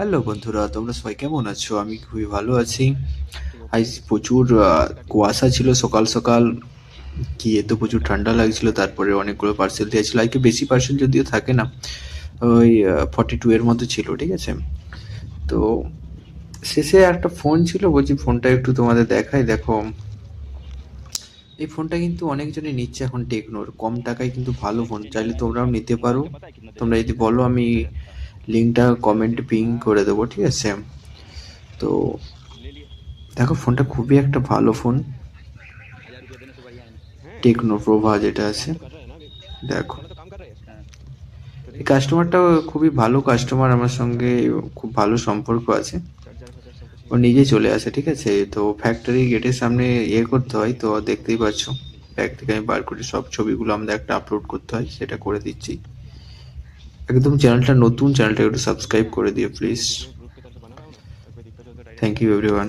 Hello বন্ধুরা, তোমরা সবাই কেমন আছো? আমি খুবই ভালো আছি। আজ প্রচুর কুয়াশা ছিল সকাল সকাল, গিয়ে তো প্রচুর ঠান্ডা লাগছিল। তারপরে অনেকগুলো পার্সেল দিয়েছিল, আজকে বেশি পার্সেল যদিও থাকে না, ওই 42 এর মতো ছিল, ঠিক আছে। তো শেষে একটা ফোন ছিল, বলছি ফোনটা একটু তোমাদের দেখাই। দেখো, এই ফোনটা কিন্তু অনেকজনই নিচ্ছে এখন, টেকনোর কম টাকায় কিন্তু ভালো ফোন, চাইলে তোমরাও নিতে পারো। তোমরা যদি বলো আমি লিঙ্কটা কমেন্টে পিং করে দেবো, ঠিক আছে। তো দেখো, ফোনটা খুবই একটা ভালো ফোন, টেকনো প্রভা যেটা আছে। দেখো, এই কাস্টমারটা খুবই ভালো কাস্টমার, আমার সঙ্গে খুব ভালো সম্পর্ক আছে। ও নিজে চলে আসে, ঠিক আছে। তো ফ্যাক্টরি গেটের সামনে করতে হয়, তো দেখতেই পাচ্ছ ব্যাগ থেকে আমি বার করে সব ছবিগুলো আমাদের একটা আপলোড করতে হয়, সেটা করে দিচ্ছি। একদম চ্যানেলটা নতুন, চ্যানেলটা একটু সাবস্ক্রাইব করে দিও প্লিজ। Thank you everyone.